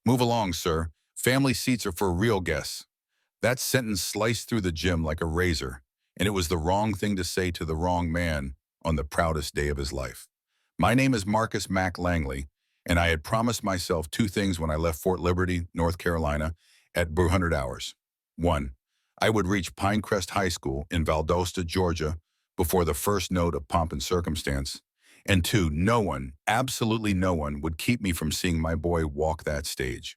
Move along, sir. Family seats are for real guests. That sentence sliced through the gym like a razor, and it was the wrong thing to say to the wrong man on the proudest day of his life. My name is Marcus Mack Langley, and I had promised myself two things when I left Fort Liberty, North Carolina, at 100 hours. One, I would reach Pinecrest High School in Valdosta, Georgia, before the first note of pomp and circumstance. And two, no one, absolutely no one, would keep me from seeing my boy walk that stage.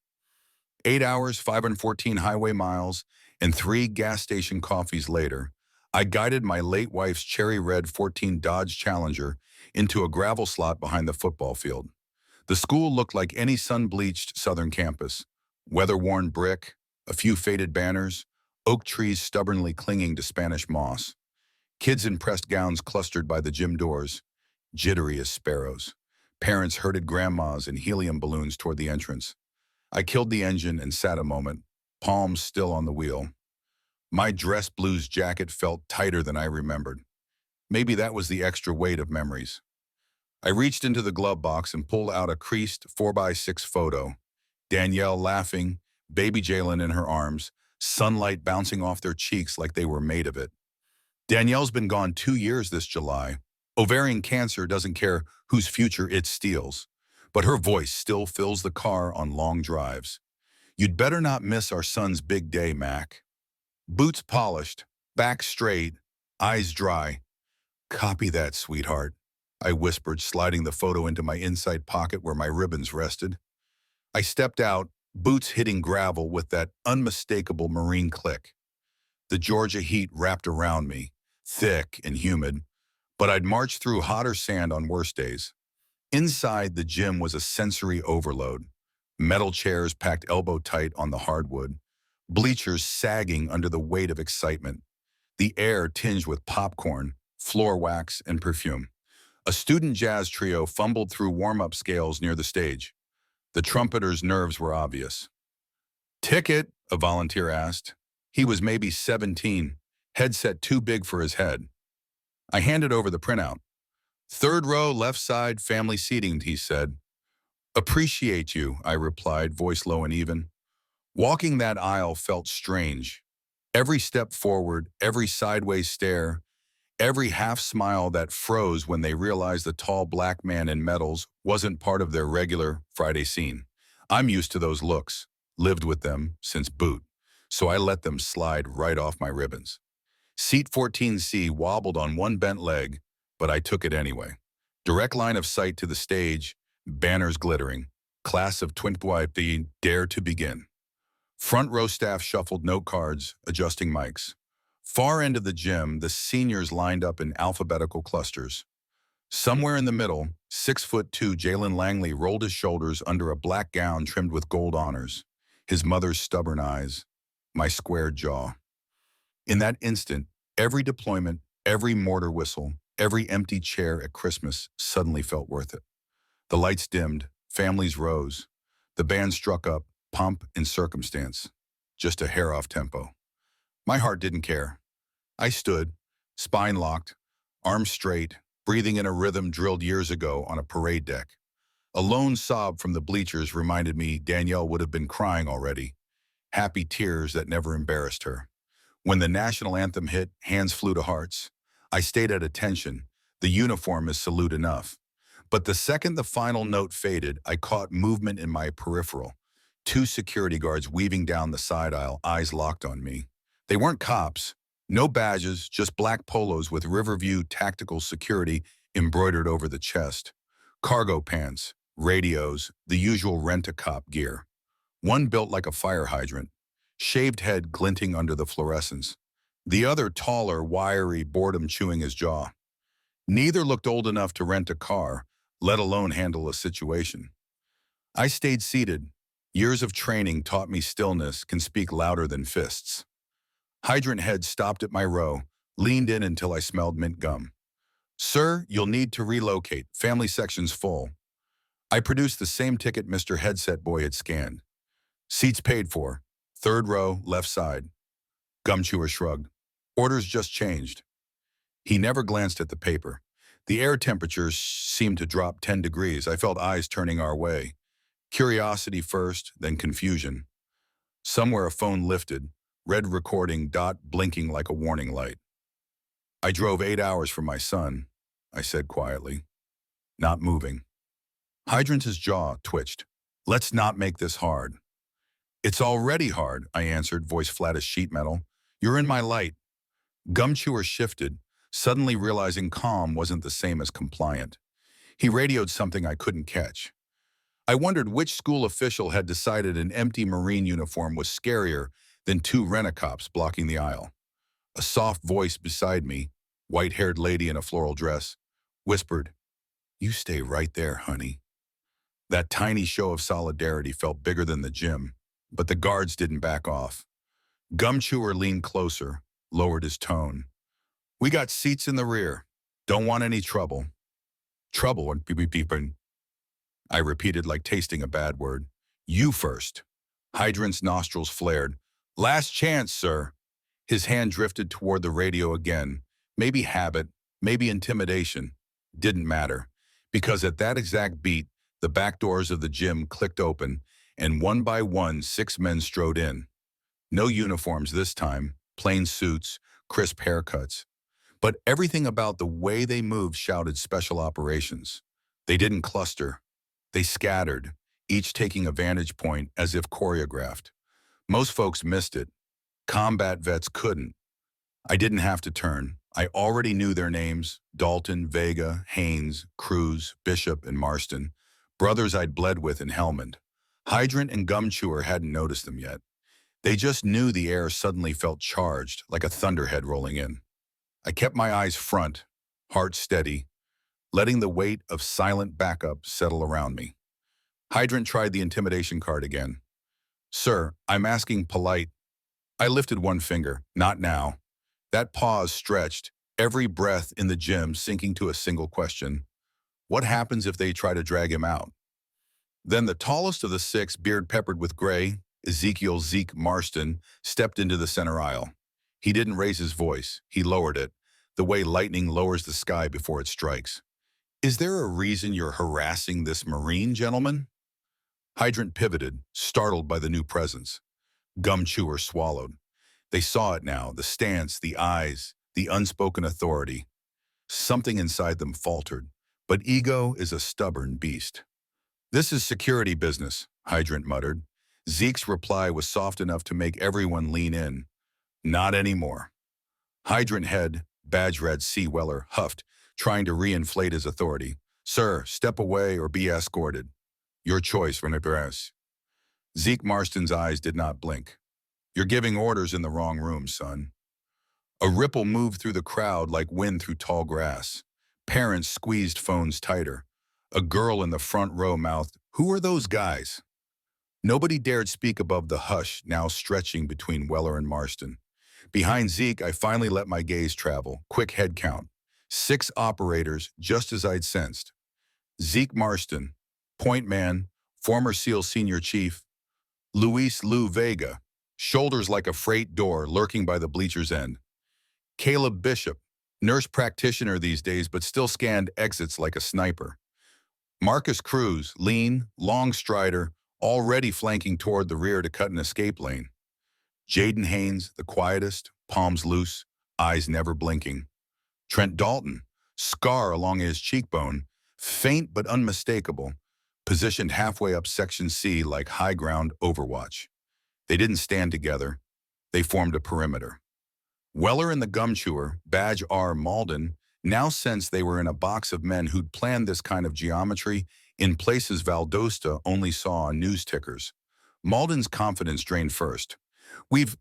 8 hours, 514 highway miles, and 3 gas station coffees later, I guided my late wife's cherry red 14 Dodge Challenger into a gravel slot behind the football field. The school looked like any sun-bleached southern campus. Weather-worn brick, a few faded banners, oak trees stubbornly clinging to Spanish moss. Kids in pressed gowns clustered by the gym doors, jittery as sparrows. Parents herded grandmas in helium balloons toward the entrance. I killed the engine and sat a moment, palms still on the wheel. My dress blues jacket felt tighter than I remembered. Maybe that was the extra weight of memories. I reached into the glove box and pulled out a creased 4x6 photo. Danielle laughing, baby Jalen in her arms, sunlight bouncing off their cheeks like they were made of it. Danielle's been gone 2 years this July. Ovarian cancer doesn't care whose future it steals, but her voice still fills the car on long drives. You'd better not miss our son's big day, Mac. Boots polished, back straight, eyes dry. Copy that, sweetheart, I whispered, sliding the photo into my inside pocket where my ribbons rested. I stepped out, boots hitting gravel with that unmistakable marine click. The Georgia heat wrapped around me, thick and humid, but I'd march through hotter sand on worse days. Inside the gym was a sensory overload. Metal chairs packed elbow tight on the hardwood, bleachers sagging under the weight of excitement, the air tinged with popcorn, floor wax, and perfume. A student jazz trio fumbled through warm-up scales near the stage. The trumpeter's nerves were obvious. "Ticket?" a volunteer asked. He was maybe 17, headset too big for his head. I handed over the printout. "Third row, left side, family seating," he said. "Appreciate you," I replied, voice low and even. Walking that aisle felt strange. Every step forward, every sideways stare, every half smile that froze when they realized the tall black man in medals wasn't part of their regular Friday scene. I'm used to those looks, lived with them since boot, so I let them slide right off my ribbons. Seat 14C wobbled on one bent leg, but I took it anyway. Direct line of sight to the stage, banners glittering. Class of 20 dare to begin. Front row staff shuffled note cards, adjusting mics. Far end of the gym, the seniors lined up in alphabetical clusters. Somewhere in the middle, 6'2" Jalen Langley rolled his shoulders under a black gown trimmed with gold honors. His mother's stubborn eyes, my squared jaw. In that instant, every deployment, every mortar whistle, every empty chair at Christmas suddenly felt worth it. The lights dimmed, families rose. The band struck up, pomp and circumstance, just a hair off tempo. My heart didn't care. I stood, spine locked, arms straight, breathing in a rhythm drilled years ago on a parade deck. A lone sob from the bleachers reminded me Danielle would have been crying already, happy tears that never embarrassed her. When the national anthem hit, hands flew to hearts. I stayed at attention. The uniform is salute enough. But the second the final note faded, I caught movement in my peripheral. 2 security guards weaving down the side aisle, eyes locked on me. They weren't cops. No badges, just black polos with Riverview tactical security embroidered over the chest. Cargo pants, radios, the usual rent-a-cop gear. One built like a fire hydrant, shaved head glinting under the fluorescence. The other taller, wiry, boredom chewing his jaw. Neither looked old enough to rent a car, let alone handle a situation. I stayed seated. Years of training taught me stillness can speak louder than fists. Hydrant head stopped at my row, leaned in until I smelled mint gum. "Sir, you'll need to relocate. Family section's full." I produced the same ticket Mr. Headset Boy had scanned. "Seats paid for. Third row, left side." Gumchewer shrugged. "Orders just changed." He never glanced at the paper. The air temperature seemed to drop 10 degrees. I felt eyes turning our way. Curiosity first, then confusion. Somewhere a phone lifted, red recording dot blinking like a warning light. I drove 8 hours for my son, I said quietly, not moving. Hydrant's jaw twitched. Let's not make this hard. It's already hard, I answered, voice flat as sheet metal. You're in my light. Gumchewer shifted, suddenly realizing calm wasn't the same as compliant. He radioed something I couldn't catch. I wondered which school official had decided an empty Marine uniform was scarier than two rent-a-cops blocking the aisle. A soft voice beside me, white-haired lady in a floral dress, whispered, "You stay right there, honey." That tiny show of solidarity felt bigger than the gym, but the guards didn't back off. Gumchewer leaned closer, lowered his tone. "We got seats in the rear. Don't want any trouble." Trouble and beeping. I repeated like tasting a bad word. "You first." Hydrant's nostrils flared. "Last chance, sir." His hand drifted toward the radio again. Maybe habit, maybe intimidation. Didn't matter. Because at that exact beat, the back doors of the gym clicked open, and one by one, 6 men strode in. No uniforms this time, plain suits, crisp haircuts. But everything about the way they moved shouted special operations. They didn't cluster. They scattered, each taking a vantage point as if choreographed. Most folks missed it. Combat vets couldn't. I didn't have to turn. I already knew their names: Dalton, Vega, Haynes, Cruz, Bishop, and Marston, brothers I'd bled with in Helmand. Hydrant and Gumchewer hadn't noticed them yet. They just knew the air suddenly felt charged, like a thunderhead rolling in. I kept my eyes front, heart steady, letting the weight of silent backup settle around me. Hydrant tried the intimidation card again. "Sir, I'm asking polite." I lifted one finger. "Not now." That pause stretched, every breath in the gym sinking to a single question. What happens if they try to drag him out? Then the tallest of the 6, beard peppered with gray, Ezekiel Zeke Marston, stepped into the center aisle. He didn't raise his voice. He lowered it, the way lightning lowers the sky before it strikes. "Is there a reason you're harassing this Marine, gentlemen?" Hydrant pivoted, startled by the new presence. Gumchewer swallowed. They saw it now, the stance, the eyes, the unspoken authority. Something inside them faltered, but ego is a stubborn beast. "This is security business," Hydrant muttered. Zeke's reply was soft enough to make everyone lean in. "Not anymore." Hydrant head, badge red C. Weller, huffed, trying to reinflate his authority. "Sir, step away or be escorted. Your choice, Renepres." Zeke Marston's eyes did not blink. "You're giving orders in the wrong room, son." A ripple moved through the crowd like wind through tall grass. Parents squeezed phones tighter. A girl in the front row mouthed, "Who are those guys?" Nobody dared speak above the hush now stretching between Weller and Marston. Behind Zeke, I finally let my gaze travel. Quick head count. 6 operators, just as I'd sensed. Zeke Marston, point man, former SEAL senior chief. Luis Lou Vega, shoulders like a freight door lurking by the bleacher's end. Caleb Bishop, nurse practitioner these days but still scanned exits like a sniper. Marcus Cruz, lean, long strider, already flanking toward the rear to cut an escape lane. Jaden Haynes, the quietest, palms loose, eyes never blinking. Trent Dalton, scar along his cheekbone, faint but unmistakable, positioned halfway up Section C like high ground overwatch. They didn't stand together. They formed a perimeter. Weller and the Gumchewer, badge R. Malden, now sensed they were in a box of men who'd planned this kind of geometry in places Valdosta only saw on news tickers. Malden's confidence drained first. We've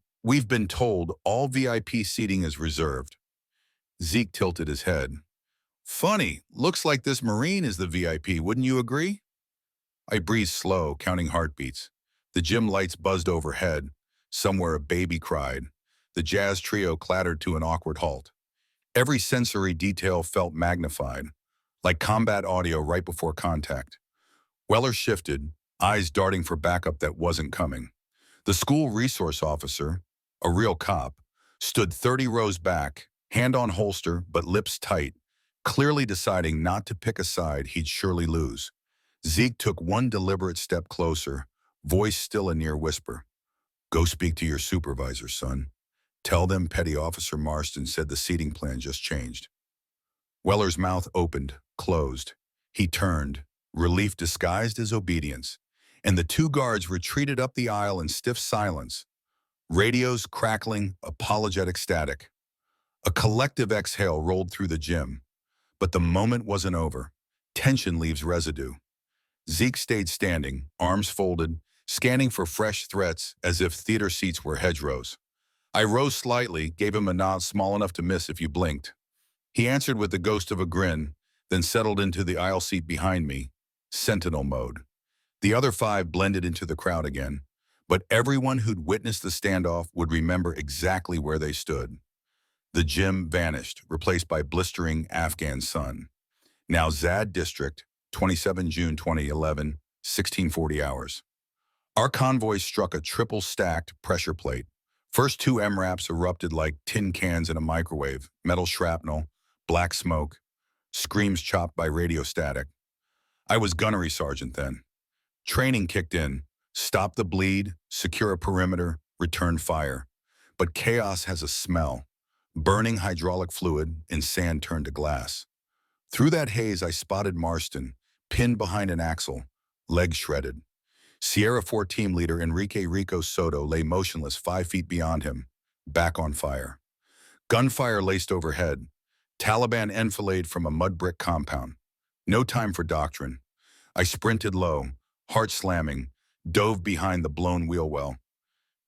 been told all VIP seating is reserved." Zeke tilted his head. "Funny, looks like this Marine is the VIP, wouldn't you agree?" I breathed slow, counting heartbeats. The gym lights buzzed overhead. Somewhere a baby cried. The jazz trio clattered to an awkward halt. Every sensory detail felt magnified, like combat audio right before contact. Weller shifted, eyes darting for backup that wasn't coming. The school resource officer, a real cop, stood 30 rows back, hand on holster but lips tight, clearly deciding not to pick a side he'd surely lose. Zeke took one deliberate step closer, voice still a near whisper. Go speak to your supervisor, son. Tell them Petty Officer Marston said the seating plan just changed. Weller's mouth opened, closed. He turned, relief disguised as obedience, and the two guards retreated up the aisle in stiff silence, radios crackling, apologetic static. A collective exhale rolled through the gym, but the moment wasn't over. Tension leaves residue. Zeke stayed standing, arms folded, scanning for fresh threats as if theater seats were hedgerows. I rose slightly, gave him a nod small enough to miss if you blinked. He answered with the ghost of a grin, then settled into the aisle seat behind me, sentinel mode. The other five blended into the crowd again, but everyone who'd witnessed the standoff would remember exactly where they stood. The gym vanished, replaced by blistering Afghan sun. Now Zad District, 27 June 2011, 1640 hours. Our convoy struck a triple-stacked pressure plate. First two MRAPs erupted like tin cans in a microwave, metal shrapnel, black smoke, screams chopped by radio static. I was gunnery sergeant then. Training kicked in, stop the bleed, secure a perimeter, return fire. But chaos has a smell. Burning hydraulic fluid and sand turned to glass. Through that haze, I spotted Marston, pinned behind an axle, legs shredded. Sierra 4 team leader Enrique Rico Soto lay motionless 5 feet beyond him, back on fire. Gunfire laced overhead. Taliban enfilade from a mud brick compound. No time for doctrine. I sprinted low, heart slamming, dove behind the blown wheel well.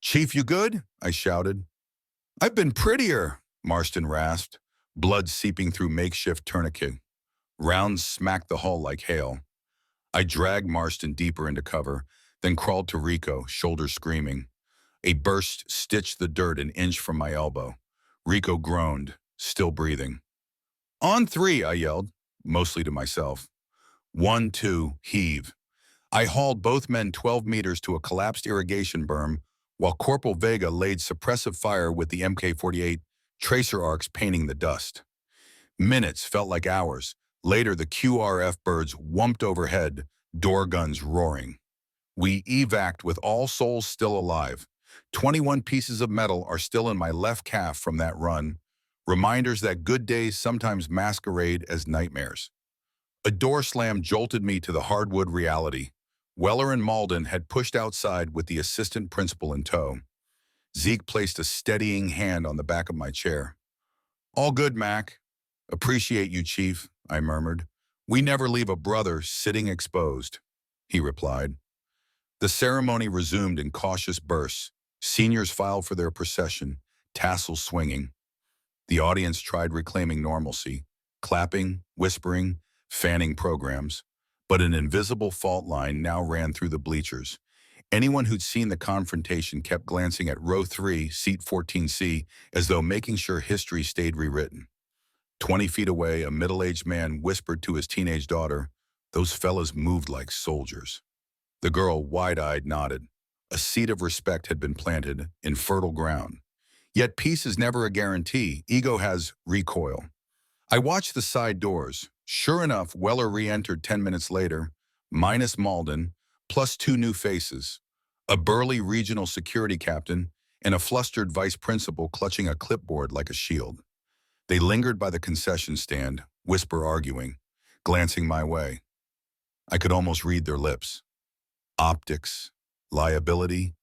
Chief, you good? I shouted. I've been prettier, Marston rasped, blood seeping through makeshift tourniquet. Rounds smacked the hull like hail. I dragged Marston deeper into cover, then crawled to Rico, shoulders screaming. A burst stitched the dirt an inch from my elbow. Rico groaned, still breathing. On 3, I yelled, mostly to myself. 1, 2, heave. I hauled both men 12 meters to a collapsed irrigation berm, while Corporal Vega laid suppressive fire with the MK-48 tracer arcs painting the dust. Minutes felt like hours. Later, the QRF birds whumped overhead, door guns roaring. We evac'd with all souls still alive. 21 pieces of metal are still in my left calf from that run, reminders that good days sometimes masquerade as nightmares. A door slam jolted me to the hardwood reality. Weller and Malden had pushed outside with the assistant principal in tow. Zeke placed a steadying hand on the back of my chair. All good, Mac. Appreciate you, Chief, I murmured. We never leave a brother sitting exposed, he replied. The ceremony resumed in cautious bursts. Seniors filed for their procession, tassels swinging. The audience tried reclaiming normalcy, clapping, whispering, fanning programs. But an invisible fault line now ran through the bleachers. Anyone who'd seen the confrontation kept glancing at row 3, seat 14C, as though making sure history stayed rewritten. 20 feet away, a middle-aged man whispered to his teenage daughter, "Those fellas moved like soldiers." The girl, wide-eyed, nodded. A seed of respect had been planted in fertile ground. Yet peace is never a guarantee. Ego has recoil. I watched the side doors. Sure enough, Weller re-entered 10 minutes later, minus Malden, plus 2 new faces, a burly regional security captain and a flustered vice principal clutching a clipboard like a shield. They lingered by the concession stand, whisper arguing, glancing my way. I could almost read their lips. Optics, liability,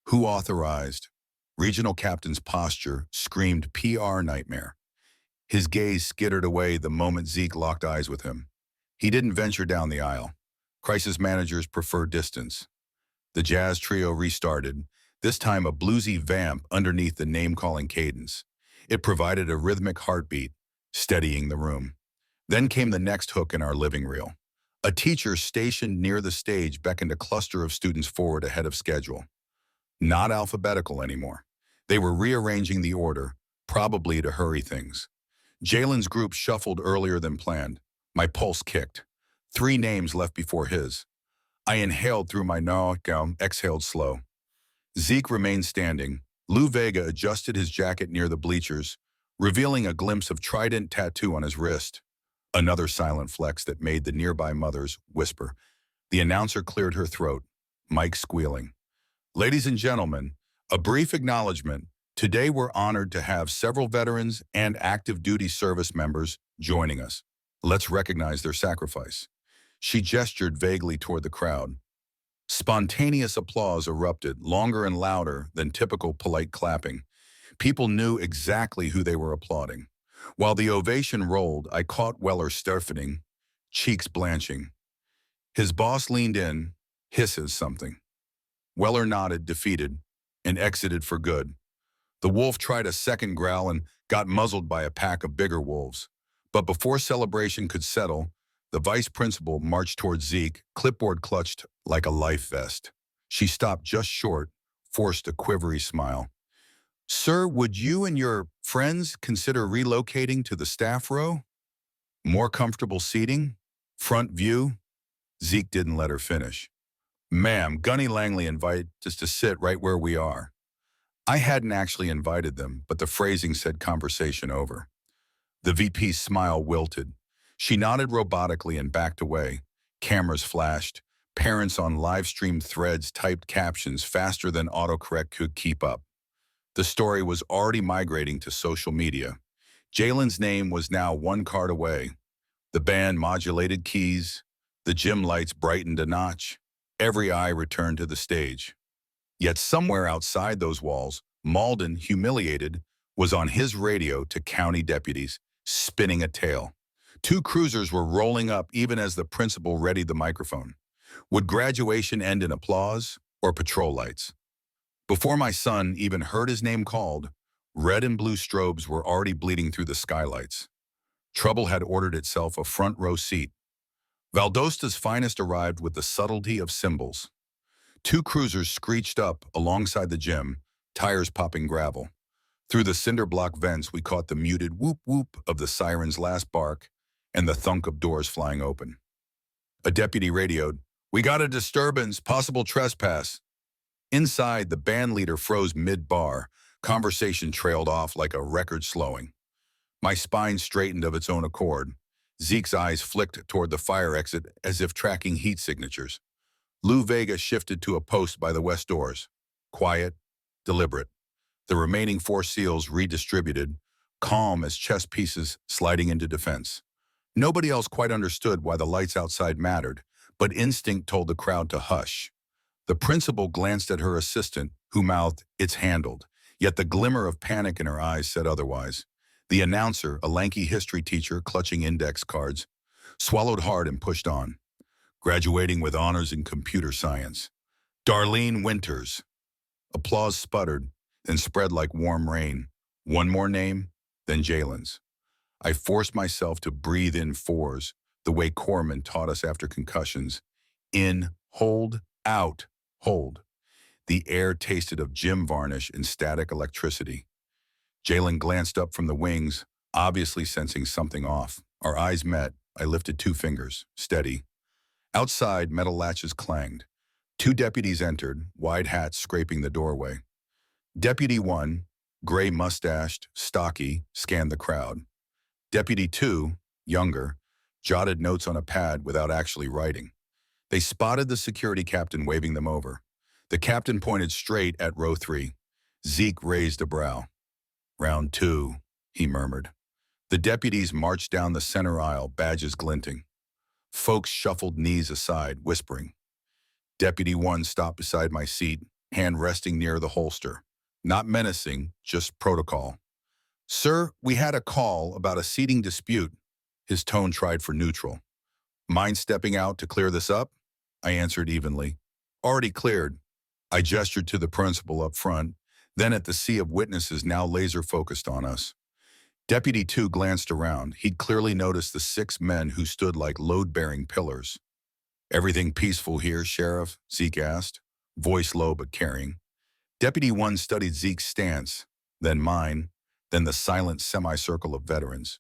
who authorized? Regional captain's posture screamed PR nightmare. His gaze skittered away the moment Zeke locked eyes with him. He didn't venture down the aisle. Crisis managers prefer distance. The jazz trio restarted, this time a bluesy vamp underneath the name-calling cadence. It provided a rhythmic heartbeat, steadying the room. Then came the next hook in our living reel. A teacher stationed near the stage beckoned a cluster of students forward ahead of schedule. Not alphabetical anymore. They were rearranging the order, probably to hurry things. Jalen's group shuffled earlier than planned. My pulse kicked. 3 names left before his. I inhaled through my nose, exhaled slow. Zeke remained standing. Lou Vega adjusted his jacket near the bleachers, revealing a glimpse of trident tattoo on his wrist. Another silent flex that made the nearby mothers whisper, The announcer cleared her throat, mic squealing. Ladies and gentlemen, a brief acknowledgement. Today we're honored to have several veterans and active duty service members joining us. Let's recognize their sacrifice. She gestured vaguely toward the crowd. Spontaneous applause erupted, longer and louder than typical polite clapping. People knew exactly who they were applauding. While the ovation rolled, I caught Weller stiffening, cheeks blanching. His boss leaned in, hisses something. Weller nodded, defeated, and exited for good. The wolf tried a second growl and got muzzled by a pack of bigger wolves. But before celebration could settle, the vice principal marched towards Zeke, clipboard clutched like a life vest. She stopped just short, forced a quivery smile. Sir, would you and your friends consider relocating to the staff row? More comfortable seating? Front view? Zeke didn't let her finish. Ma'am, Gunny Langley invited us to sit right where we are. I hadn't actually invited them, but the phrasing said conversation over. The VP's smile wilted. She nodded robotically and backed away. Cameras flashed. Parents on live stream threads typed captions faster than autocorrect could keep up. The story was already migrating to social media. Jalen's name was now one card away. The band modulated keys. The gym lights brightened a notch. Every eye returned to the stage. Yet somewhere outside those walls, Malden, humiliated, was on his radio to county deputies, spinning a tale. Two cruisers were rolling up even as the principal readied the microphone. Would graduation end in applause or patrol lights? Before my son even heard his name called, red and blue strobes were already bleeding through the skylights. Trouble had ordered itself a front row seat. Valdosta's finest arrived with the subtlety of symbols. Two cruisers screeched up alongside the gym, tires popping gravel. Through the cinder block vents, we caught the muted whoop-whoop of the siren's last bark and the thunk of doors flying open. A deputy radioed, "We got a disturbance, possible trespass." Inside, the band leader froze mid-bar. Conversation trailed off like a record slowing. My spine straightened of its own accord. Zeke's eyes flicked toward the fire exit as if tracking heat signatures. Lou Vega shifted to a post by the west doors. Quiet, deliberate. The remaining four SEALs redistributed, calm as chess pieces sliding into defense. Nobody else quite understood why the lights outside mattered, but instinct told the crowd to hush. The principal glanced at her assistant, who mouthed, "It's handled," yet the glimmer of panic in her eyes said otherwise. The announcer, a lanky history teacher clutching index cards, swallowed hard and pushed on. Graduating with honors in computer science. Darlene Winters. Applause sputtered, then spread like warm rain. One more name, then Jalen's. I forced myself to breathe in fours, the way corpsmen taught us after concussions. In, hold, out, hold. The air tasted of gym varnish and static electricity. Jalen glanced up from the wings, obviously sensing something off. Our eyes met. I lifted two fingers, steady. Outside, metal latches clanged. Two deputies entered, wide hats scraping the doorway. Deputy 1, gray mustached, stocky, scanned the crowd. Deputy 2, younger, jotted notes on a pad without actually writing. They spotted the security captain waving them over. The captain pointed straight at row 3. Zeke raised a brow. "Round 2, he murmured. The deputies marched down the center aisle, badges glinting. Folks shuffled knees aside, whispering. Deputy 1 stopped beside my seat, hand resting near the holster. Not menacing, just protocol. "Sir, we had a call about a seating dispute." His tone tried for neutral. "Mind stepping out to clear this up?" I answered evenly. "Already cleared." I gestured to the principal up front, then at the sea of witnesses now laser-focused on us. Deputy 2 glanced around. He'd clearly noticed the 6 men who stood like load-bearing pillars. "Everything peaceful here, Sheriff?" Zeke asked, voice low but caring. Deputy 1 studied Zeke's stance, then mine, then the silent semicircle of veterans.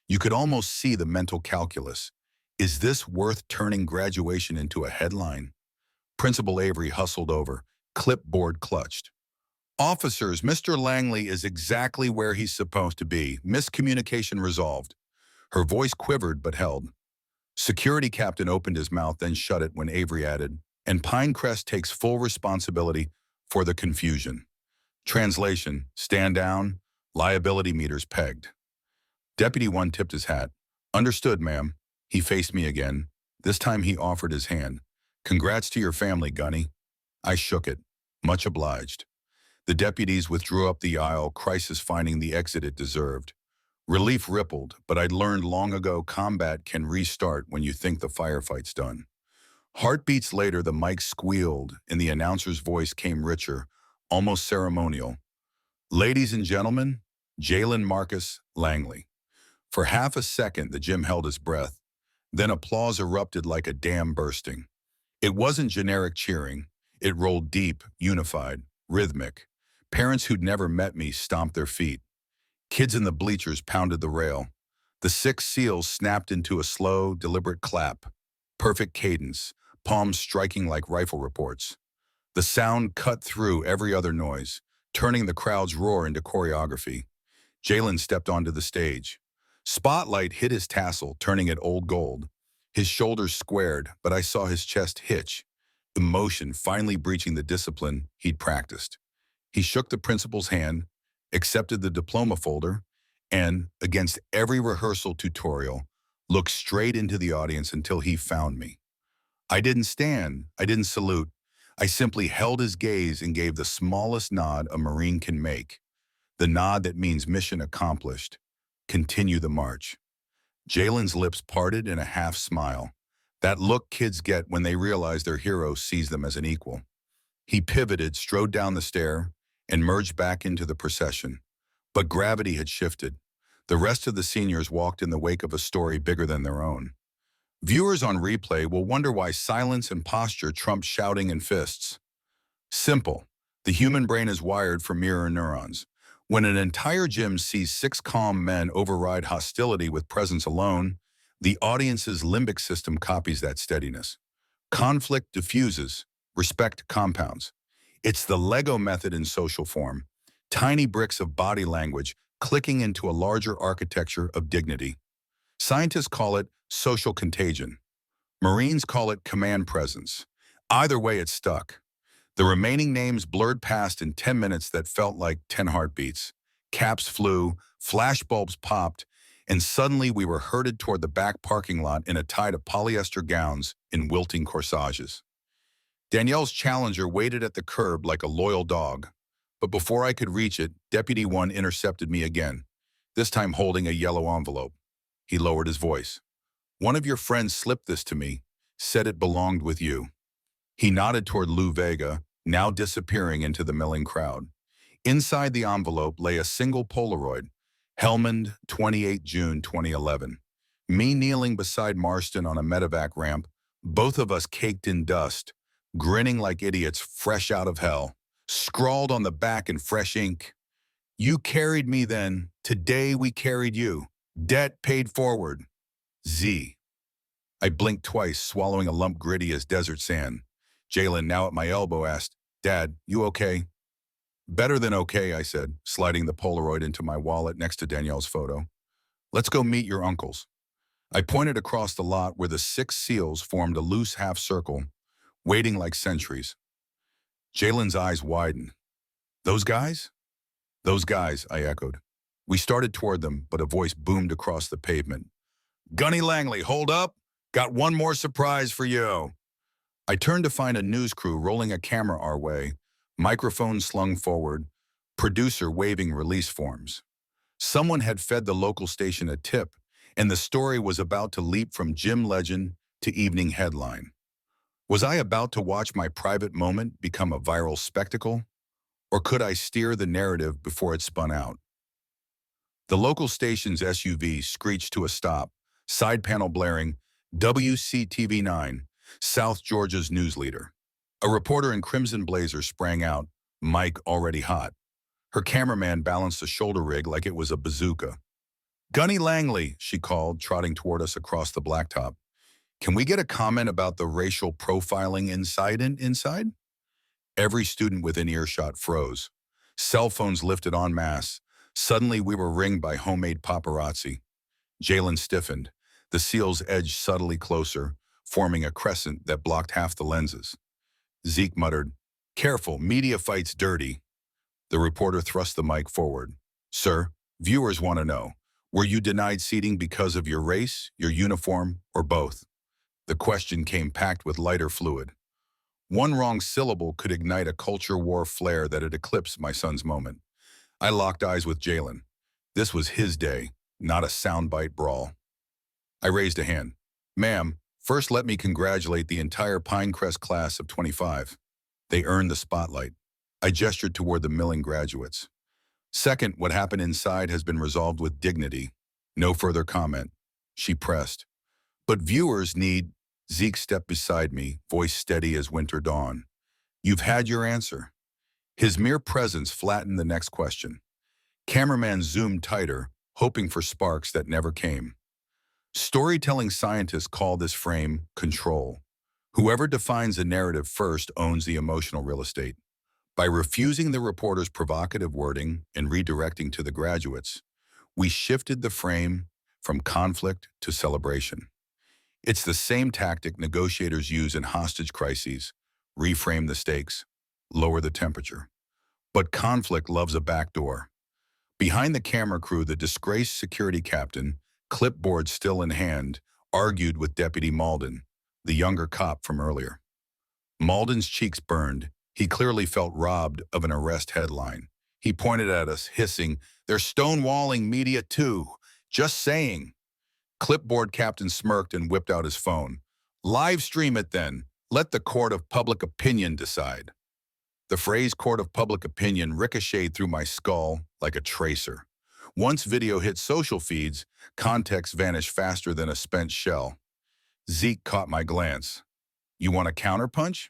You could almost see the mental calculus. Is this worth turning graduation into a headline? Principal Avery hustled over, clipboard clutched. "Officers, Mr. Langley is exactly where he's supposed to be. Miscommunication resolved." Her voice quivered but held. Security captain opened his mouth, then shut it when Avery added, and Pinecrest takes full responsibility for the confusion. Translation, stand down, liability meters pegged. Deputy 1 tipped his hat. Understood, ma'am. He faced me again. This time he offered his hand. Congrats to your family, Gunny. I shook it. Much obliged. The deputies withdrew up the aisle, crisis finding the exit it deserved. Relief rippled, but I'd learned long ago combat can restart when you think the firefight's done. Heartbeats later, the mic squealed, and the announcer's voice came richer, almost ceremonial. Ladies and gentlemen, Jalen Marcus Langley. For half a second, the gym held its breath. Then applause erupted like a dam bursting. It wasn't generic cheering. It rolled deep, unified, rhythmic. Parents who'd never met me stomped their feet. Kids in the bleachers pounded the rail. The 6 seals snapped into a slow, deliberate clap. Perfect cadence, palms striking like rifle reports. The sound cut through every other noise, turning the crowd's roar into choreography. Jalen stepped onto the stage. Spotlight hit his tassel, turning it old gold. His shoulders squared, but I saw his chest hitch, emotion finally breaching the discipline he'd practiced. He shook the principal's hand, accepted the diploma folder, and, against every rehearsal tutorial, looked straight into the audience until he found me. I didn't stand, I didn't salute. I simply held his gaze and gave the smallest nod a Marine can make. The nod that means mission accomplished. Continue the march. Jalen's lips parted in a half smile. That look kids get when they realize their hero sees them as an equal. He pivoted, strode down the stair, and merged back into the procession. But gravity had shifted. The rest of the seniors walked in the wake of a story bigger than their own. Viewers on replay will wonder why silence and posture trumped shouting and fists. Simple. The human brain is wired for mirror neurons. When an entire gym sees 6 calm men override hostility with presence alone, the audience's limbic system copies that steadiness. Conflict diffuses, respect compounds. It's the Lego method in social form. Tiny bricks of body language clicking into a larger architecture of dignity. Scientists call it social contagion. Marines call it command presence. Either way, it stuck. The remaining names blurred past in 10 minutes that felt like 10 heartbeats. Caps flew, flashbulbs popped, and suddenly we were herded toward the back parking lot in a tide of polyester gowns in wilting corsages. Danielle's Challenger waited at the curb like a loyal dog. But before I could reach it, Deputy 1 intercepted me again, this time holding a yellow envelope. He lowered his voice. One of your friends slipped this to me, said it belonged with you. He nodded toward Lou Vega, now disappearing into the milling crowd. Inside the envelope lay a single Polaroid, Helmand, 28 June 2011. Me kneeling beside Marston on a medevac ramp, both of us caked in dust, grinning like idiots fresh out of hell. Scrawled on the back in fresh ink, "You carried me then, today we carried you. Debt paid forward. Z." I blinked twice, swallowing a lump gritty as desert sand. Jalen, now at my elbow, asked, "Dad, you okay?" "Better than okay," I said, sliding the Polaroid into my wallet next to Danielle's photo. "Let's go meet your uncles." I pointed across the lot where the 6 seals formed a loose half circle, waiting like sentries. Jalen's eyes widened. "Those guys?" "Those guys," I echoed. We started toward them, but a voice boomed across the pavement. "Gunny Langley, hold up. Got one more surprise for you." I turned to find a news crew rolling a camera our way, microphone slung forward, producer waving release forms. Someone had fed the local station a tip, and the story was about to leap from gym legend to evening headline. Was I about to watch my private moment become a viral spectacle? Or could I steer the narrative before it spun out? The local station's SUV screeched to a stop, side panel blaring, WCTV9, South Georgia's news leader. A reporter in crimson blazer sprang out, mic already hot. Her cameraman balanced a shoulder rig like it was a bazooka. "Gunny Langley," she called, trotting toward us across the blacktop. "Can we get a comment about the racial profiling inside?" Every student within earshot froze. Cell phones lifted en masse. Suddenly we were ringed by homemade paparazzi. Jalen stiffened. The seals edged subtly closer, forming a crescent that blocked half the lenses. Zeke muttered, "Careful, media fight's dirty." The reporter thrust the mic forward. "Sir, viewers want to know, were you denied seating because of your race, your uniform, or both?" The question came packed with lighter fluid. One wrong syllable could ignite a culture war flare that had eclipsed my son's moment. I locked eyes with Jalen. This was his day, not a soundbite brawl. I raised a hand. "Ma'am, first let me congratulate the entire Pinecrest class of 25. They earned the spotlight." I gestured toward the milling graduates. "Second, what happened inside has been resolved with dignity. No further comment." She pressed. "But viewers need—" Zeke stepped beside me, voice steady as winter dawn. "You've had your answer." His mere presence flattened the next question. Cameraman zoomed tighter, hoping for sparks that never came. Storytelling scientists call this frame control. Whoever defines the narrative first owns the emotional real estate. By refusing the reporter's provocative wording and redirecting to the graduates, we shifted the frame from conflict to celebration. It's the same tactic negotiators use in hostage crises: reframe the stakes, lower the temperature. But conflict loves a backdoor. Behind the camera crew, the disgraced security captain, clipboard still in hand, argued with Deputy Malden, the younger cop from earlier. Malden's cheeks burned. He clearly felt robbed of an arrest headline. He pointed at us, hissing, "They're stonewalling media too. Just saying." Clipboard captain smirked and whipped out his phone. "Live stream it then. Let the court of public opinion decide." The phrase "court of public opinion" ricocheted through my skull like a tracer. Once video hit social feeds, context vanished faster than a spent shell. Zeke caught my glance. "You want a counterpunch?"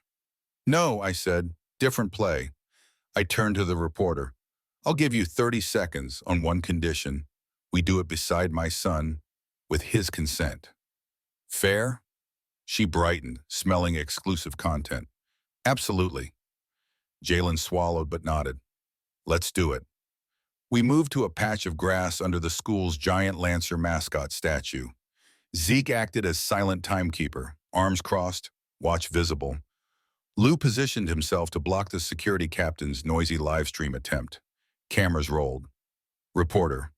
"No," I said. "Different play." I turned to the reporter. "I'll give you 30 seconds on one condition. We do it beside my son, with his consent." "Fair?" She brightened, smelling exclusive content. "Absolutely." Jalen swallowed but nodded. "Let's do it." We moved to a patch of grass under the school's giant Lancer mascot statue. Zeke acted as silent timekeeper, arms crossed, watch visible. Lou positioned himself to block the security captain's noisy livestream attempt. Cameras rolled. Reporter: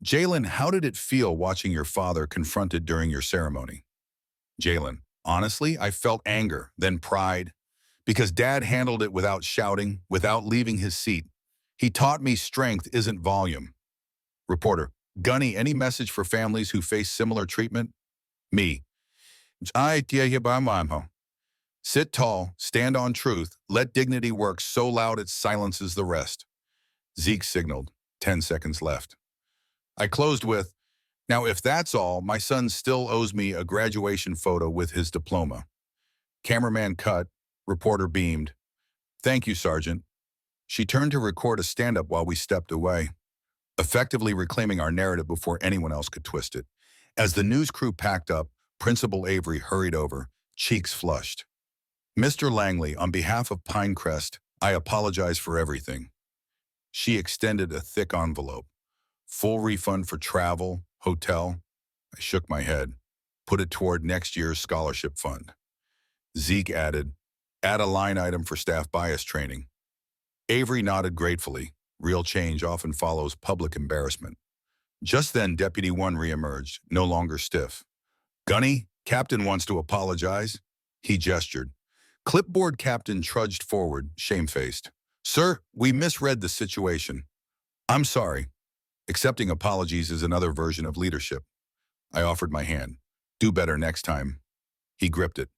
"Jalen, how did it feel watching your father confronted during your ceremony?" Jalen: "Honestly, I felt anger, then pride. Because Dad handled it without shouting, without leaving his seat. He taught me strength isn't volume." Reporter: "Gunny, any message for families who face similar treatment?" Me: "Sit tall, stand on truth, let dignity work so loud it silences the rest." Zeke signaled. 10 seconds left. I closed with, "Now if that's all, my son still owes me a graduation photo with his diploma." Cameraman cut. Reporter beamed. "Thank you, Sergeant." She turned to record a stand-up while we stepped away, effectively reclaiming our narrative before anyone else could twist it. As the news crew packed up, Principal Avery hurried over, cheeks flushed. "Mr. Langley, on behalf of Pinecrest, I apologize for everything." She extended a thick envelope. "Full refund for travel, hotel." I shook my head. "Put it toward next year's scholarship fund." Zeke added, "Add a line item for staff bias training." Avery nodded gratefully. Real change often follows public embarrassment. Just then, Deputy 1 reemerged, no longer stiff. "Gunny, Captain wants to apologize." He gestured. Clipboard Captain trudged forward, shamefaced. "Sir, we misread the situation." "I'm sorry." Accepting apologies is another version of leadership. I offered my hand. "Do better next time." He gripped it.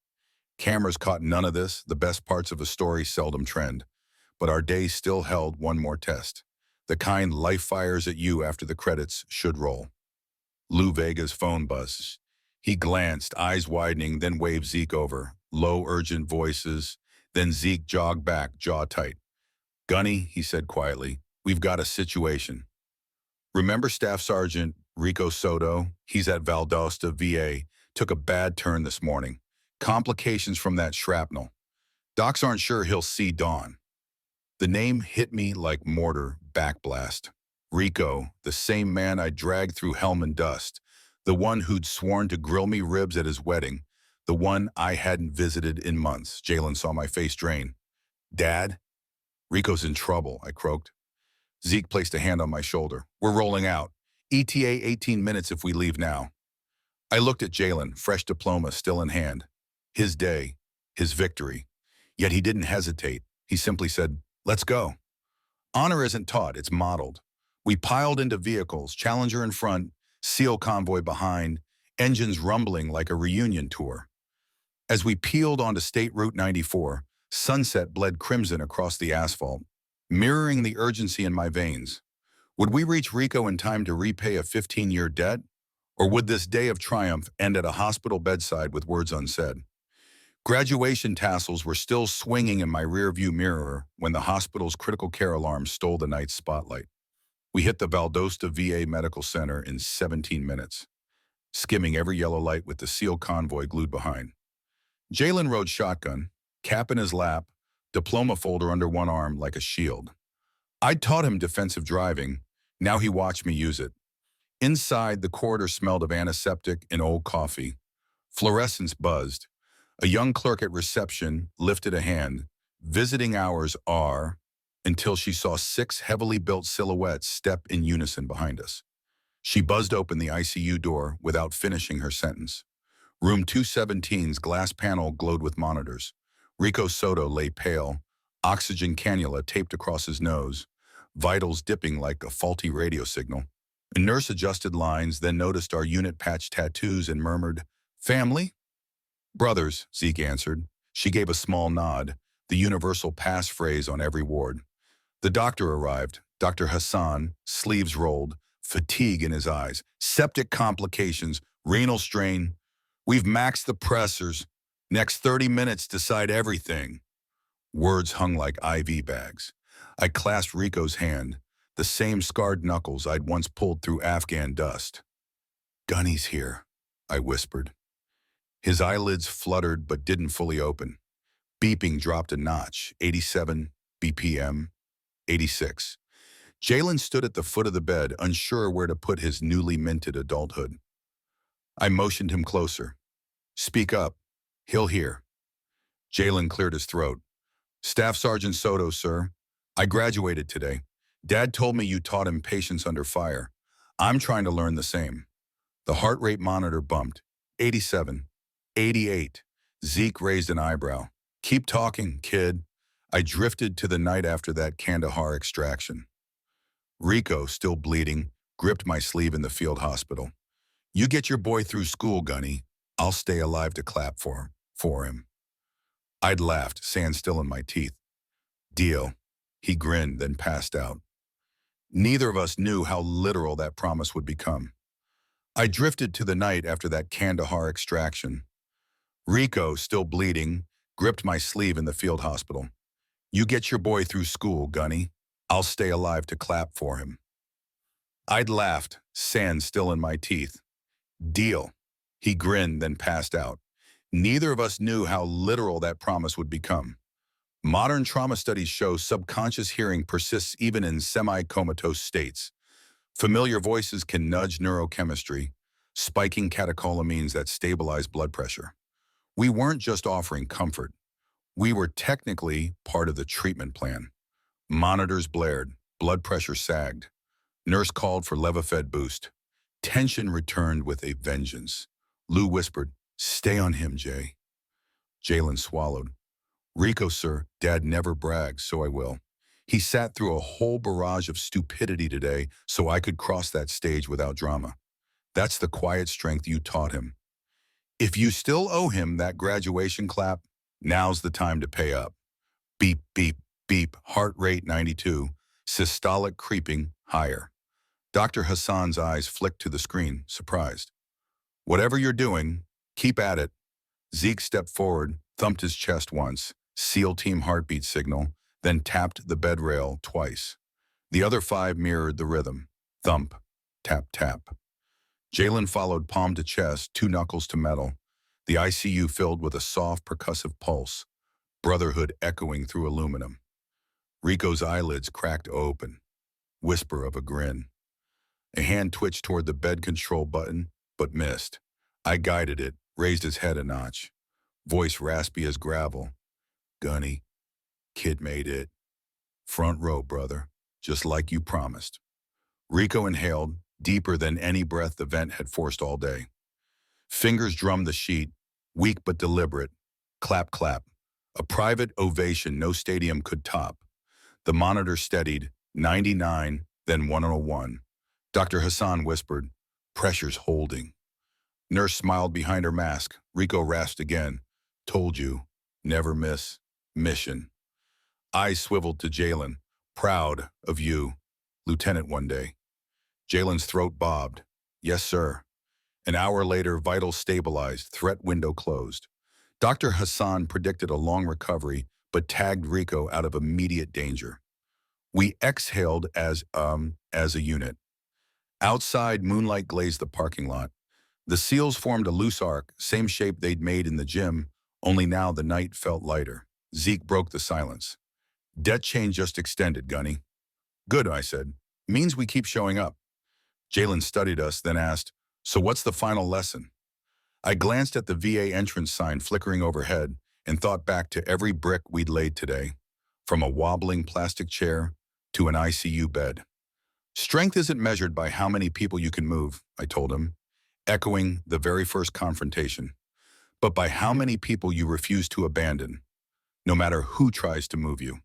Cameras caught none of this. The best parts of a story seldom trend. But our day still held one more test. The kind life fires at you after the credits should roll. Lou Vega's phone buzzed. He glanced, eyes widening, then waved Zeke over. Low, urgent voices. Then Zeke jogged back, jaw tight. "Gunny," he said quietly, "we've got a situation. Remember Staff Sergeant Rico Soto? He's at Valdosta, VA. Took a bad turn this morning. Complications from that shrapnel. Docs aren't sure he'll see dawn." The name hit me like mortar backblast. Rico, the same man I dragged through helm and dust. The one who'd sworn to grill me ribs at his wedding. The one I hadn't visited in months. Jalen saw my face drain. Dad? Rico's in trouble, I croaked. Zeke placed a hand on my shoulder. We're rolling out. ETA 18 minutes if we leave now. I looked at Jalen, fresh diploma still in hand. His day, his victory. Yet he didn't hesitate. He simply said, let's go. Honor isn't taught, it's modeled. We piled into vehicles, Challenger in front, SEAL convoy behind, engines rumbling like a reunion tour. As we peeled onto State Route 94, sunset bled crimson across the asphalt, mirroring the urgency in my veins. Would we reach Rico in time to repay a 15-year debt? Or would this day of triumph end at a hospital bedside with words unsaid? Graduation tassels were still swinging in my rearview mirror when the hospital's critical care alarm stole the night's spotlight. We hit the Valdosta VA Medical Center in 17 minutes, skimming every yellow light with the SEAL convoy glued behind. Jalen rode shotgun, cap in his lap, diploma folder under one arm like a shield. I'd taught him defensive driving. Now he watched me use it. Inside, the corridor smelled of antiseptic and old coffee. Fluorescence buzzed. A young clerk at reception lifted a hand. Visiting hours are, until she saw 6 heavily built silhouettes step in unison behind us. She buzzed open the ICU door without finishing her sentence. Room 217's glass panel glowed with monitors. Rico Soto lay pale, oxygen cannula taped across his nose, vitals dipping like a faulty radio signal. A nurse adjusted lines, then noticed our unit patch tattoos and murmured, "Family?" "Brothers," Zeke answered. She gave a small nod, the universal passphrase on every ward. The doctor arrived, Dr. Hassan, sleeves rolled, fatigue in his eyes, septic complications, renal strain. "We've maxed the pressors. Next 30 minutes decide everything." Words hung like IV bags. I clasped Rico's hand, the same scarred knuckles I'd once pulled through Afghan dust. "Gunny's here," I whispered. His eyelids fluttered but didn't fully open. Beeping dropped a notch, 87 BPM, 86. Jalen stood at the foot of the bed, unsure where to put his newly minted adulthood. I motioned him closer. "Speak up. He'll hear." Jalen cleared his throat. "Staff Sergeant Soto, sir. I graduated today. Dad told me you taught him patience under fire. I'm trying to learn the same." The heart rate monitor bumped. 87. 88. Zeke raised an eyebrow. "Keep talking, kid." I drifted to the night after that Kandahar extraction. Rico, still bleeding, gripped my sleeve in the field hospital. "You get your boy through school, Gunny. I'll stay alive to clap for him." I'd laughed, sand still in my teeth. "Deal." He grinned, then passed out. Neither of us knew how literal that promise would become. I drifted to the night after that Kandahar extraction. Rico, still bleeding, gripped my sleeve in the field hospital. "You get your boy through school, Gunny. I'll stay alive to clap for him." I'd laughed, sand still in my teeth. "Deal." He grinned, then passed out. Neither of us knew how literal that promise would become. Modern trauma studies show subconscious hearing persists even in semi-comatose states. Familiar voices can nudge neurochemistry, spiking catecholamines that stabilize blood pressure. We weren't just offering comfort. We were technically part of the treatment plan. Monitors blared, blood pressure sagged. Nurse called for Levophed boost. Tension returned with a vengeance. Lou whispered, "Stay on him, Jay." Jalen swallowed. "Rico, sir, Dad never brags, so I will. He sat through a whole barrage of stupidity today so I could cross that stage without drama. That's the quiet strength you taught him. If you still owe him that graduation clap, now's the time to pay up." Beep, beep, beep, heart rate 92, systolic creeping higher. Dr. Hassan's eyes flicked to the screen, surprised. "Whatever you're doing, keep at it." Zeke stepped forward, thumped his chest once, SEAL team heartbeat signal, then tapped the bed rail twice. The other 5 mirrored the rhythm. Thump, tap, tap. Jalen followed palm to chest, 2 knuckles to metal. The ICU filled with a soft, percussive pulse, brotherhood echoing through aluminum. Rico's eyelids cracked open, whisper of a grin. A hand twitched toward the bed control button, but missed. I guided it, raised his head a notch. Voice raspy as gravel. Gunny, kid made it. Front row, brother, just like you promised. Rico inhaled, deeper than any breath the vent had forced all day. Fingers drummed the sheet, weak but deliberate. Clap, clap. A private ovation no stadium could top. The monitor steadied, 99, then 101. Dr. Hassan whispered, pressure's holding. Nurse smiled behind her mask. Rico rasped again. Told you, never miss. Mission. Eyes swiveled to Jalen. Proud of you, Lieutenant one day. Jalen's throat bobbed. Yes, sir. An hour later, vitals stabilized, threat window closed. Dr. Hassan predicted a long recovery, but tagged Rico out of immediate danger. We exhaled as a unit. Outside, moonlight glazed the parking lot. The SEALs formed a loose arc, same shape they'd made in the gym, only now the night felt lighter. Zeke broke the silence. Debt chain just extended, Gunny. Good, I said. Means we keep showing up. Jalen studied us, then asked, so what's the final lesson? I glanced at the VA entrance sign flickering overhead and thought back to every brick we'd laid today, from a wobbling plastic chair to an ICU bed. Strength isn't measured by how many people you can move, I told him, echoing the very first confrontation, but by how many people you refuse to abandon, no matter who tries to move you.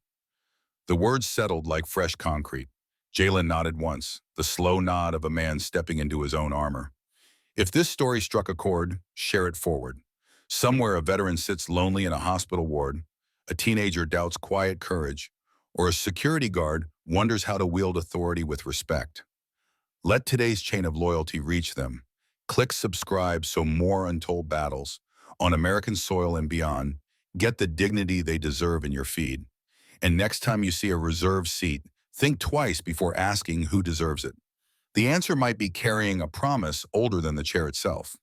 The words settled like fresh concrete. Jalen nodded once, the slow nod of a man stepping into his own armor. If this story struck a chord, share it forward. Somewhere a veteran sits lonely in a hospital ward, a teenager doubts quiet courage, or a security guard wonders how to wield authority with respect. Let today's chain of loyalty reach them. Click subscribe so more untold battles on American soil and beyond get the dignity they deserve in your feed. And next time you see a reserved seat, think twice before asking who deserves it. The answer might be carrying a promise older than the chair itself.